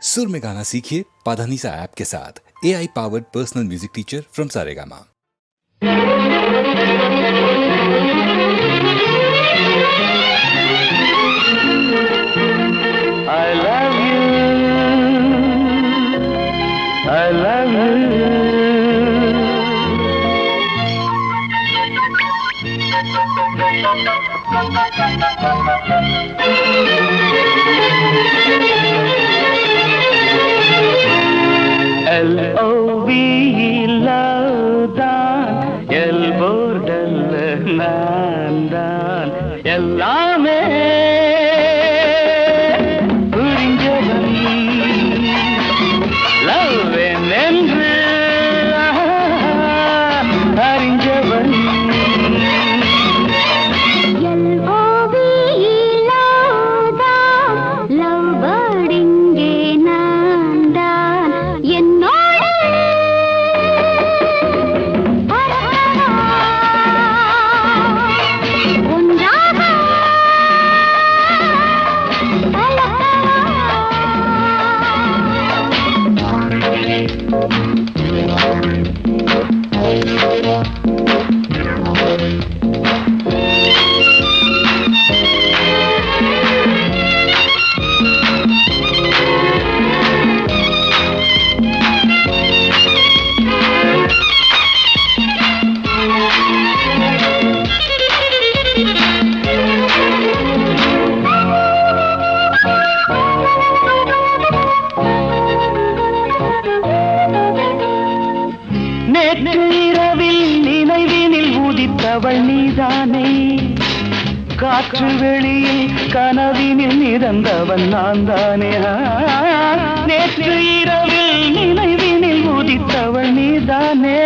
सुर में गाना सीखिए पाधानीसा ऐप के साथ। AI powered personal music teacher from Saregama. I love you, I love you. L-O-V-E love தான் எல்போர்டல்ல நான் தான் எல்லாமே புரிஞ்சவன் லவ் என்று அறிஞ்சவன் அவள் நீதானே காற்று வெளியில் கனவினில் மிதந்தவன் நான் தானே நேற்று இரவில் நினைவினில் உதித்தவள் நீதானே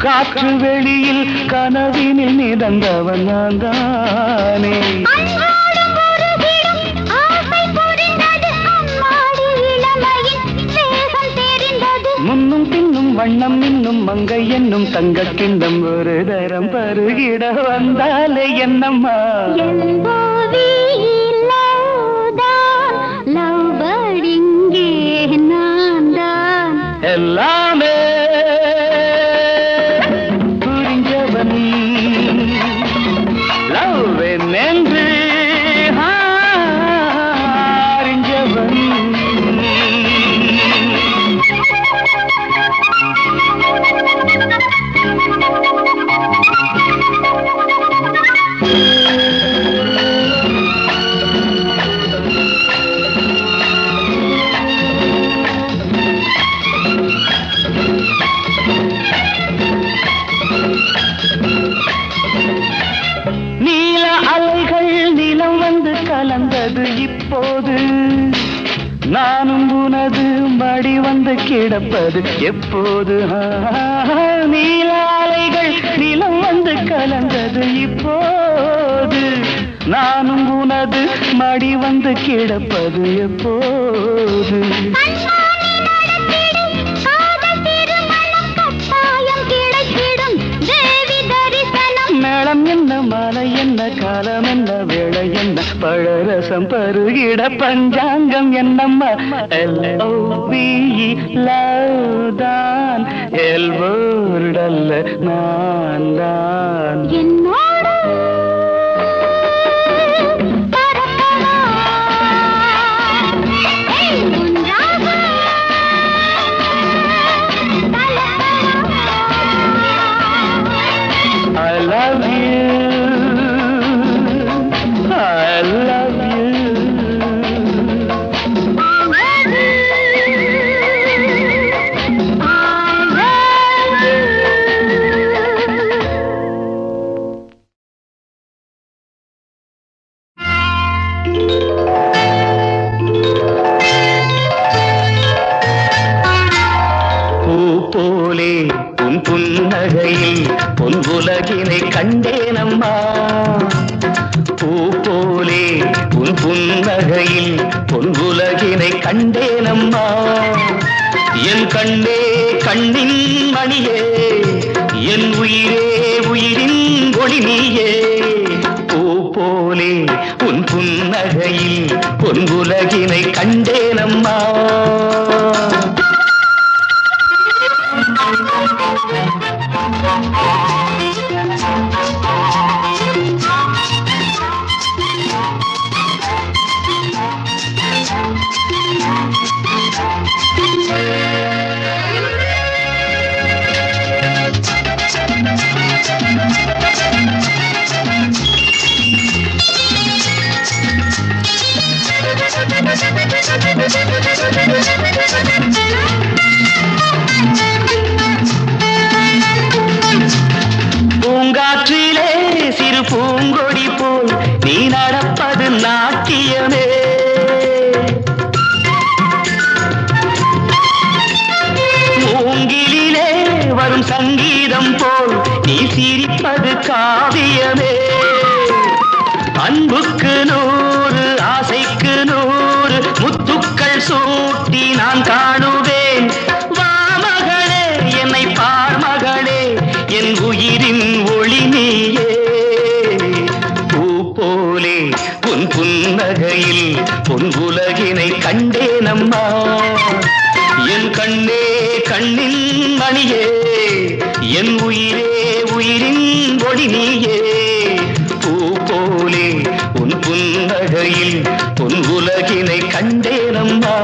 காற்று வெளியில் கனவினில் மிதந்தவன் நான் தானே முன்னும் பின்னும் வண்ணம் இன்னும் மங்கை என்னும் தங்க கிண்ணம் ஒரு தரம் பருகிட வந்தாலே என்னம்மா எல்லாமே புரிஞ்சவன் லவ் என்று அறிஞ்சவன் நீல அலைகள் நிலம் வந்து கலந்தது இப்போது நானும் உனது மடி வந்து கிடப்பது எப்போது நீல அலைகள் நிலம் வந்து கலந்தது இப்போது நானும் உனது மடி வந்து கிடப்பது எப்போது மேளம் என்ன மாலை என்ன காலம் என்ன வேளை என்ன பழரசம் பருகிட பஞ்சாங்கம் என்னம்மா L-O-V-E லவ் தான் எல்போர்டல்ல நான் தான் I love you, I love you. பூ போலே உன் புன்னகையில் பொன் உலகினை கண்டேனம்மா பூ போலே உன் புன்னகையில் பொன் உலகினை கண்டேனம்மா என் கண்ணே கண்ணின் மணியே என் உயிரே உயிரின் ஒளி நீயே பூ போலே உன் புன்னகையில் பொன் உலகினை கண்டேனம்மா கண்டேனம்மா. பூங்காற்றிலே சிறு பூங்கொடி போல் நீ நடப்பது நாட்டியமே. மூங்கிலே வரும் சங்கீதம் போல் நீ சிரிப்பது காவியமே. அன்புக்கு 100 ஆசைக்கு 100 முத்துக்கள் சூட்டி நான் காணுவேன். வா மகளே என்னை பார் மகளே என் உயிரின் ஒளி நீயே. பூ போலே உன் புன்னகையில் பொன் உலகினை கண்டேனம்மா. என் கண்ணே கண்ணின் மணியே என் உயிரே உயிரின் ஒளி நீயே. பூ போலே உன் புன்னகையில் பொன் உலகினை கண்டேனம்மா.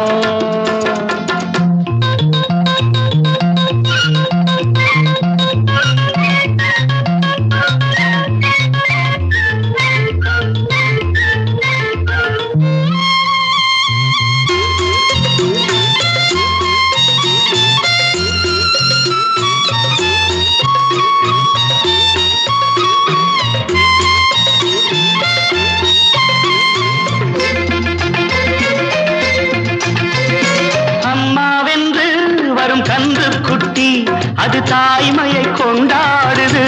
அது தாய்மையை கொண்டாடுது.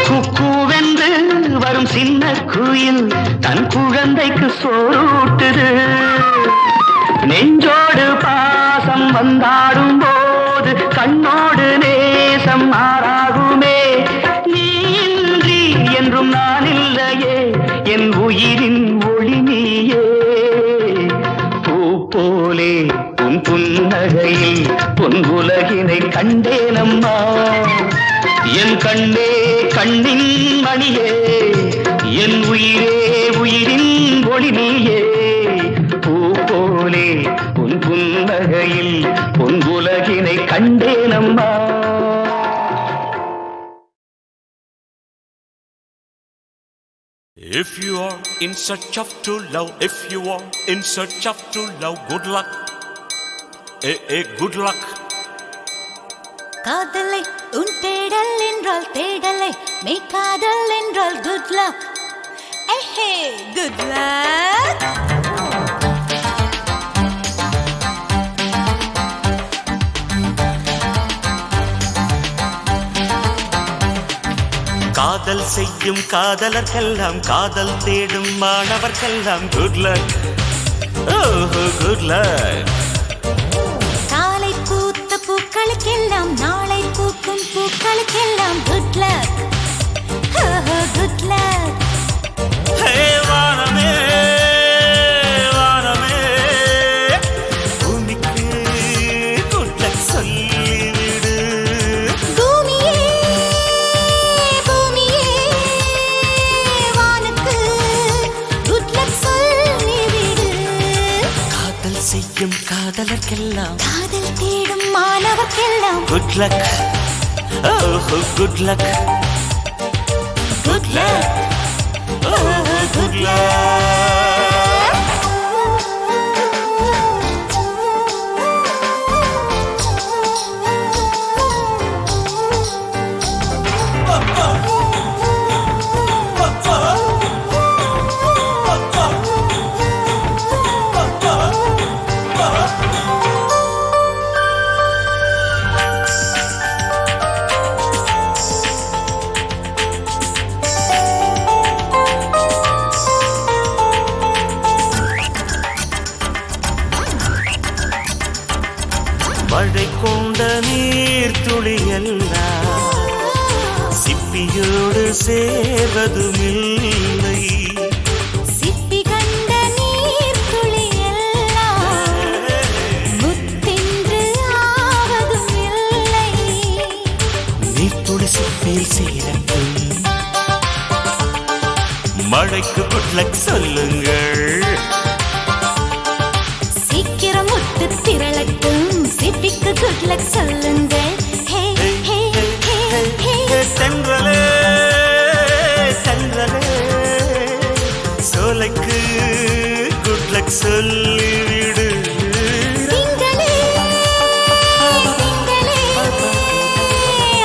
குக்கூவென்று வரும் சின்ன குயில் தன் குழந்தைக்கு சோறூட்டுது. நெஞ்சோடு பாசம் வந்தாடும் போது கண்ணோடு நேசம் மாறாகுமே. நீ இன்றி என்றும் நான் இல்லையே என் உயிரின் ஒளி நீயே. போலே உன் புன்னகையில் பொன் உலகினை கண்டேனம்மா. என் கண்ணே கண்ணின் மணியே என் உயிரே உயிரின் ஒளி நீயே. பூ போலே உன் புன்னகையில் பொன் உலகினை கண்டேனம்மா. If you are in search of true love, if you are in search of true love, good luck. Good luck. காதலை உன் தேடல் என்றால் தேடலை மெய் காதல் என்றால் good luck. Hey, good luck. காதல் செய்யும் காதலர்க்கெல்லாம் காதல் தேடும் மாணவர்க்கெல்லாம் குட் லக். ஓஹோ குட் லக். காலை பூத்த பூக்களுக்கெல்லாம் நாளை பூக்கும் பூக்களுக்கெல்லாம் குட் லக். ஓஹோ குட் லக். ஹே வானமே வானமே பூமிக்கு குட் லக் சொல்லிவிடு. செய்யும் காதலர்க்கெல்லாம் காதல் தேடும் மாணவர்க்கெல்லாம் குட் லக். ஓஹோ குட் லக். Good luck. ஓஹோ குட் லக். மழை கொண்ட நீர் துளியெல்லாம் சிப்பியோடு சேர்வதுமில்லை. மழைக்கு குட் லக் சொல்லுங்கள். சீக்கிரம் முத்து திரளட்டும் சிப்பிக்கு குட் லக் சொல்லுங்கள். ஹே ஹே ஹே ஹே தென்றலே தென்றலே சோலைக்கு குட் லக் சொல்லிவிடு. திங்களே திங்களே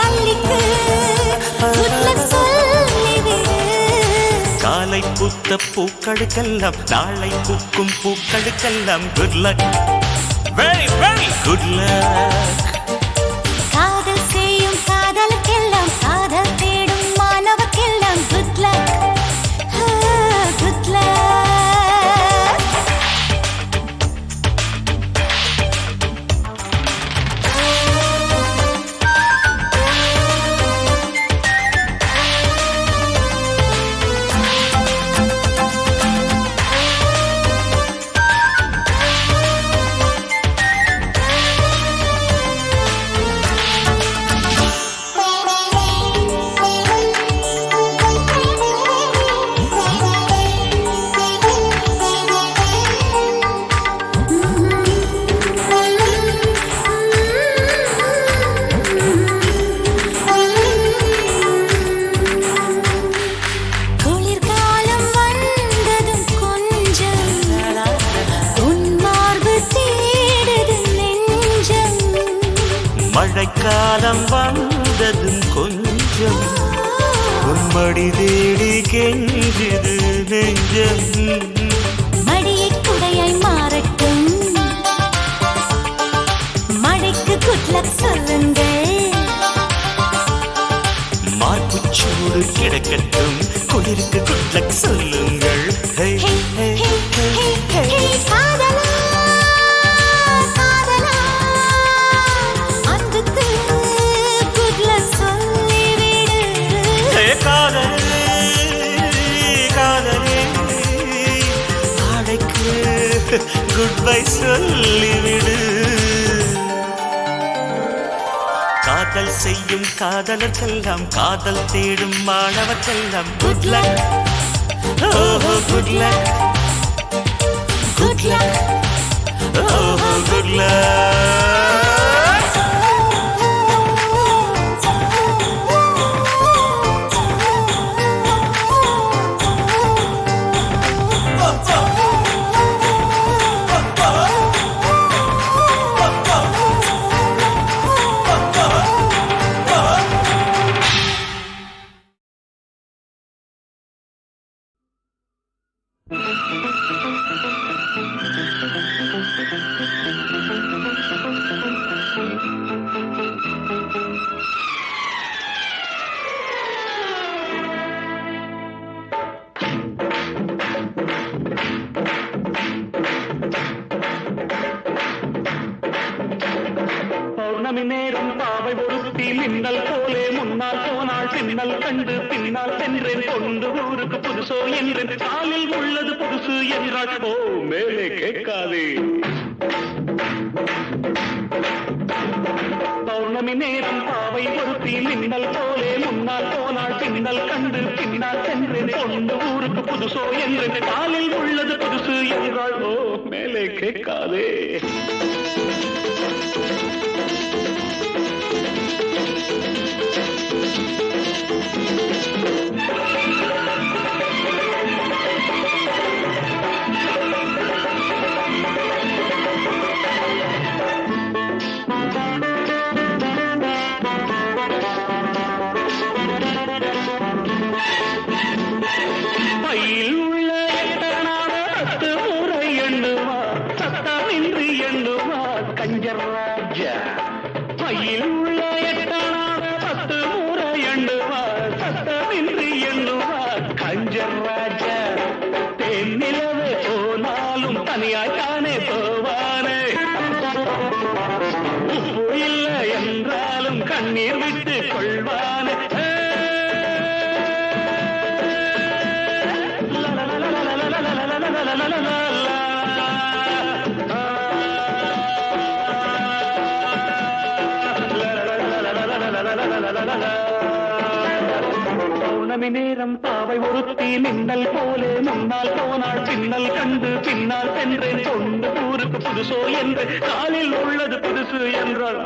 அல்லிக்கு குட் லக் சொல்லிவிடு. காலை பூத்த பூக்களுக்கெல்லாம் நாளை பூக்கும் பூக்களுக்கெல்லாம் good luck, very very good luck. காதல் செய்யும் காதலுக்கெல்லாம் காதல் தேடும் மாணவர்க்கெல்லாம் குட் லக் குட் லக். குளிர்காலம் வந்ததும் கொஞ்சம் உன் மார்பு தேடுது நெஞ்சம். மழைக்காலம் வந்ததும் கொஞ்சம் உன்மடி தேடி கெஞ்சுது நெஞ்சம். மடியை குடையாய் மாறட்டும் மழைக்கு குட் லக் சொல்லுங்கள். மார்புச்சூடு கிடக்கட்டும் குளிருக்கு குட் லக் சொல்லுங்கள். ஹே ஹே ஹே ஹே ஹே ஹே காதலா காதலா அன்புக்கு குட் லக் சொல்லிவிடு. ஹே காதலே காதலே ஆடைக்கு குட் பை சொல்லிவிடு. காதல் செய்யும் காதலர்க்கெல்லாம் காதல் தேடும் மாணவர்க்கெல்லாம் குட் லக், ஓஹோ குட் லக் குட் லக், ஓஹோ குட் லக். பௌர்ணமி நேரம் பாவை ஒருத்தி மின்னல் போலே முன்னால் போனாள் பின்னல் கண்டு பின்னால் சென்றேன் கொண்டு ஊருக்கு புதுசோ என்றேன் காலில் உள்ளது புதுசு என்றாள். ஓ மேலே கேட்காதே. பௌர்ணமி நேரம் பாவை ஒருத்தி மின்னல் போலே முன்னால் போனாள் பின்னல் கண்டு பின்னால் சென்றேன் கொண்டு ஊருக்கு புதுசோ என்றேன் காலில் உள்ளது புதுசு என்றாள். ஓ மேலே கேட்காதே. பையில் உள்ள எட்டனான 10 முறை எண்ணுவார் சத்தமின்றி எண்ணுவார் கஞ்சர் ராஜா. பையில் உள்ள எட்டனான 10 முறை எண்ணுவார் சத்தமின்றி எண்ணுவார் கஞ்சர் ராஜா. தென்னிலவே போனாலும் தனியாய்த்தானே போவானே. உப்பு இல்லை என்றாலும் கண்ணீர் விட்டு கொள்வானே. பௌர்ணமி நேரம் பாவை ஒருத்தி மின்னல் போலே முன்னால் போனாள் பின்னல் கண்டு பின்னால் சென்றேன் பொண்ணு ஊருக்கு புதுசோ என்று காலில் உள்ளது புதுசு என்றாள்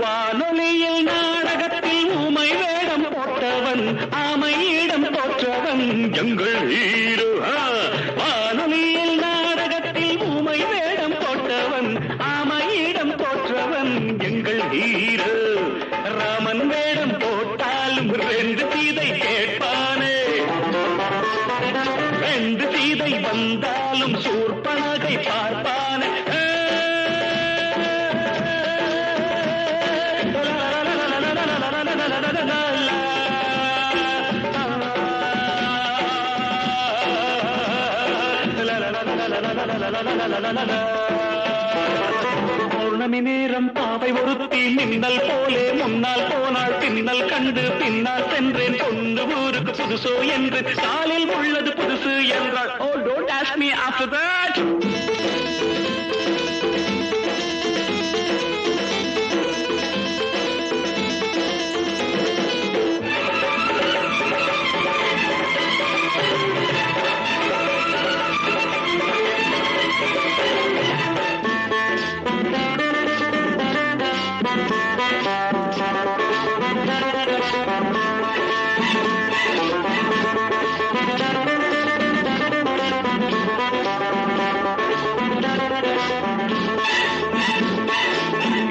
வானொலியில் நாடகத்தில் ஊமை வேடம் போட்டவன் ஆமையிடம் தோற்றவன் எங்கள் ஹீரோ வானொலியில் நாடகத்தில் ஊமை வேடம் போட்டவன் ஆமையிடம் தோற்றவன் எங்கள் ஹீரோ ராமன் வேடம் போட்டாலும் ரெண்டு சீதை கேட்பானே ரெண்டு சீதை வந்தாலும் சூர்பனகை பார்ப்பானே பௌர்ணமி நேரம் பாவை ஒருத்தி மின்னல் போலே முன்னால் போனாள் பின்னல் கண்டு பின்னால் சென்றேன் பொண்ணு ஊருக்கு புதுசோ என்று காலில் உள்ளது புதுசு என்றாள் Oh, don't ask me after that.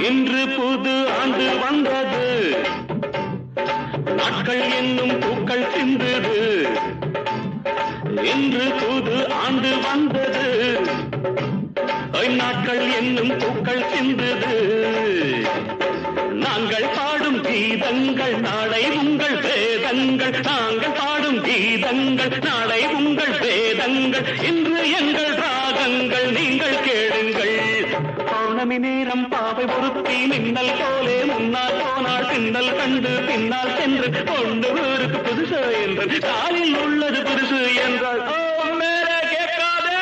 இன்று புது ஆண்டு வந்தது நாட்கள் என்னும் பூக்கள் சிந்தது இன்று புது ஆண்டு வந்தது நாட்கள் என்னும் பூக்கள் சிந்தது நாங்கள் பாடும் கீதங்கள் நாளை உங்கள் வேதங்கள் நாங்கள் பாடும் கீதங்கள் நாளை உங்கள் வேதங்கள் இன்று எங்கள் ராகங்கள் நீங்கள் கேளுங்கள் பௌர்ணமி நேரம் பாவை பொருத்தி மின்னல் போலே முன்னால் போனாள் பின்னல் கண்டு பின்னால் சென்று பொண்ணு ஊருக்கு புதுசு என்று காலில் உள்ளது புதுசு என்றாள் மேலே கேட்காதே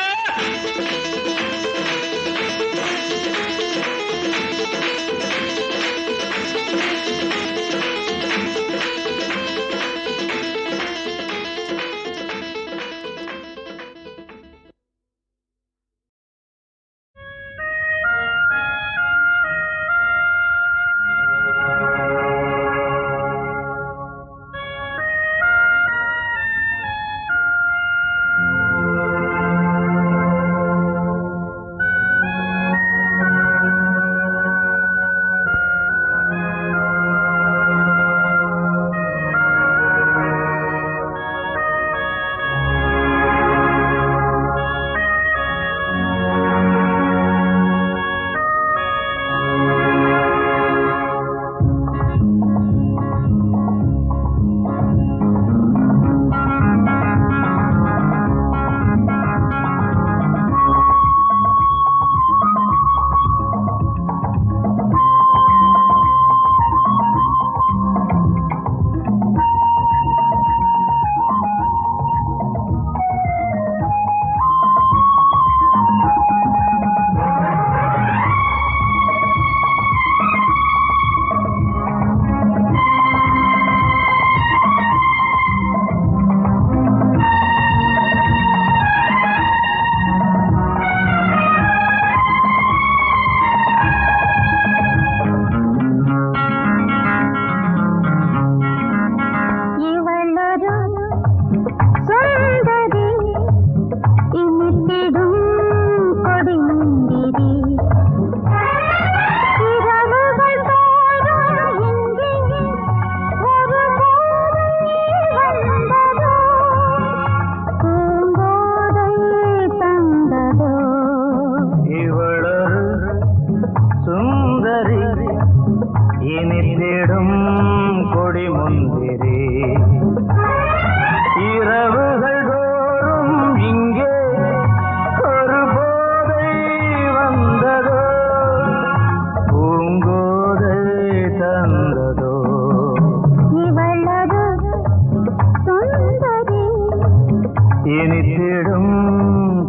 இனித்திடும்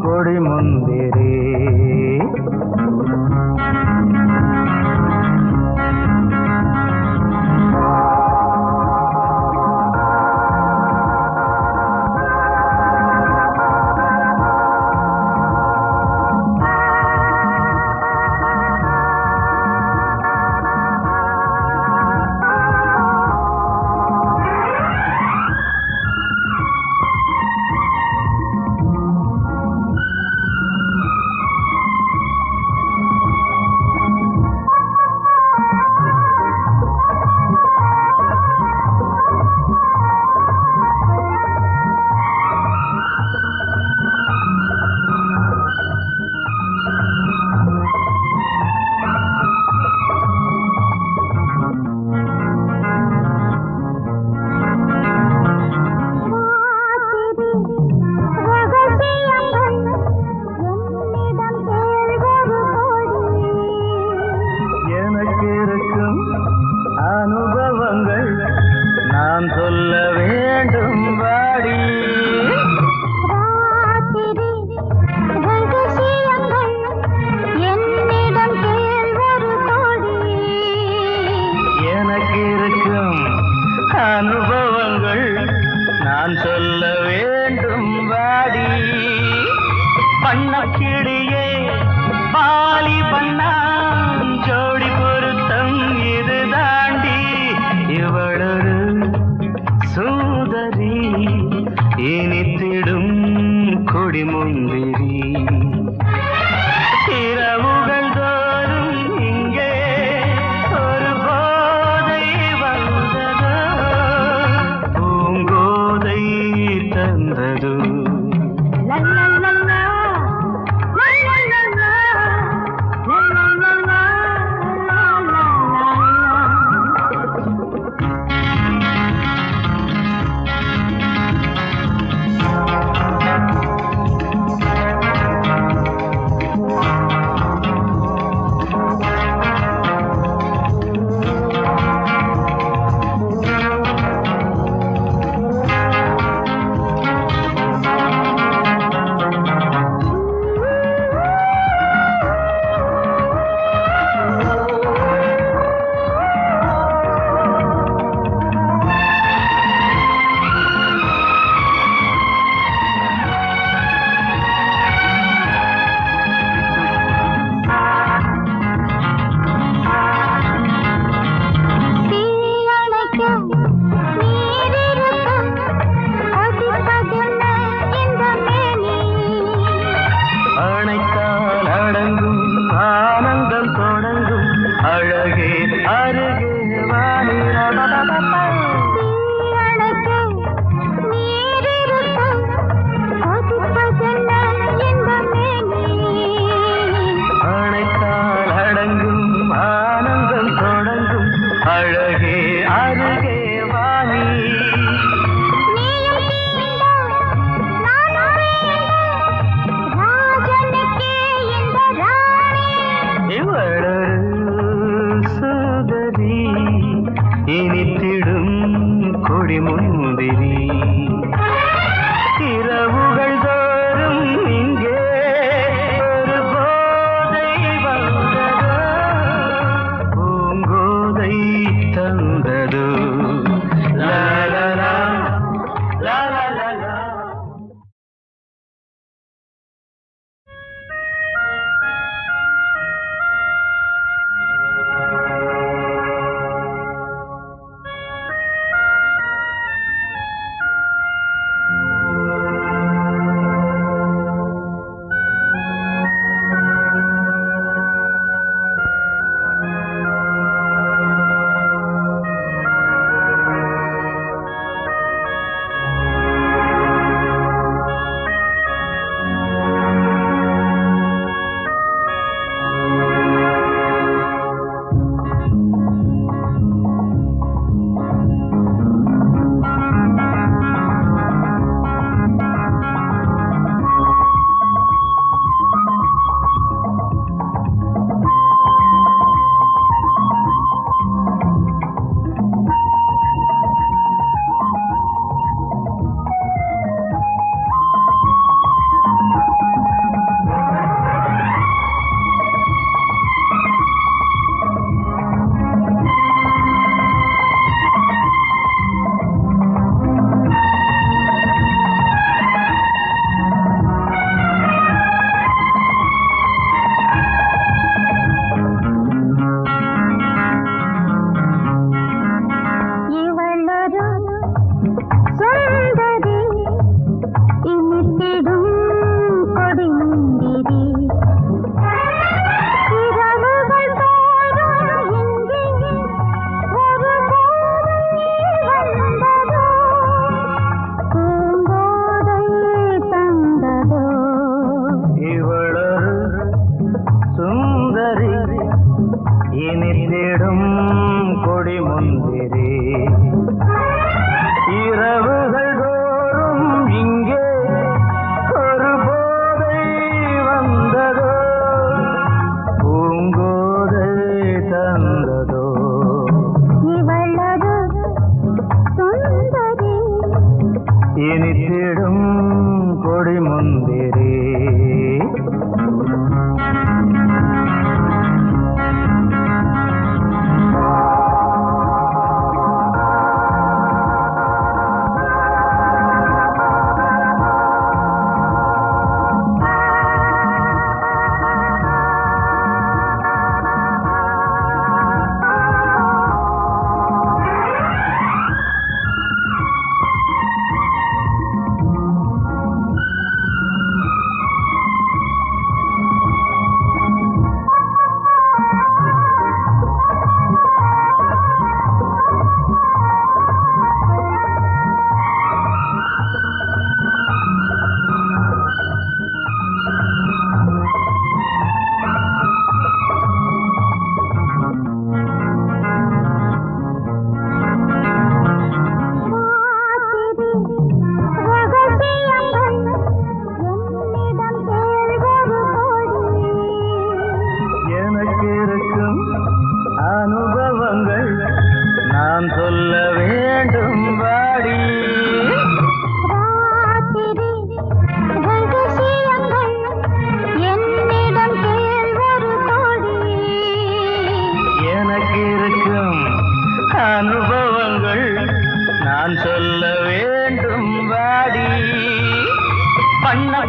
கொடிமுந்திரி அனுபவங்கள் நான் சொல்ல வேண்டும் வாடி எனக்கு இருக்கும் அனுபவங்கள் நான் சொல்ல வேண்டும் வாடி பண்ணக்கிளியே பாலி பண்ணா ஜோடி பொருத்தம் இது தாண்டி இவளொரு சூதரி இனித்திடும் கொடிமுந்திரி இரவுகள் தோறும் இங்கே ஒரு போதை வந்ததோ பூங்கோதை தந்ததோ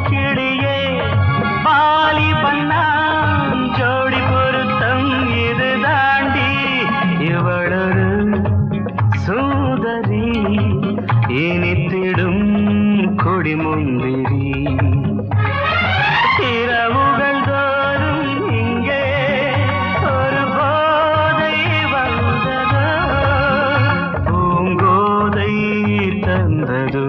கிளியே பாலி பண்ணான் ஜோடி பொருத்தம் இது தாண்டி இவளொரு சூதரி இனித்திடும் கொடிமுந்திரி இரவுகள் தோறும் இங்கே ஒரு போதை வந்ததோ பூங்கோதை தந்ததோ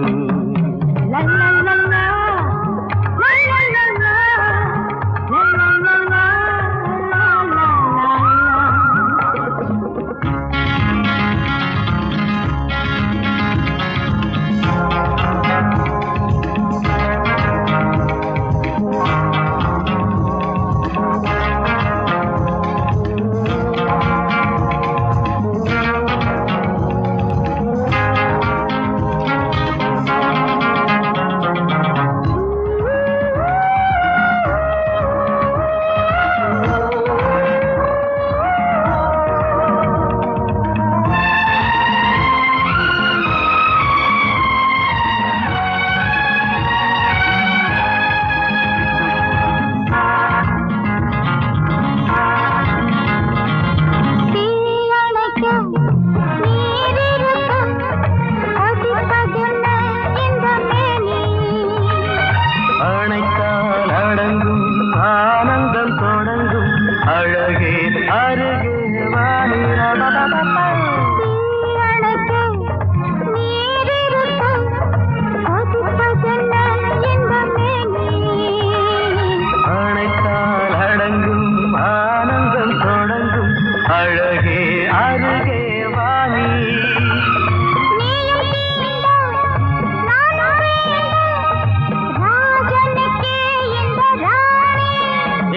அணைத்தால் அடங்கும் ஆனந்தம் தொடங்கும் அழகே அருகே அணைத்தால் அடங்கும் ஆனந்தம் தொடங்கும் அழகே அருகே வாணி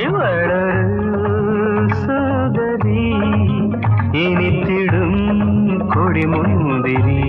இவளொரு சோதரி இனித்திடும் கொடிமுந்திரி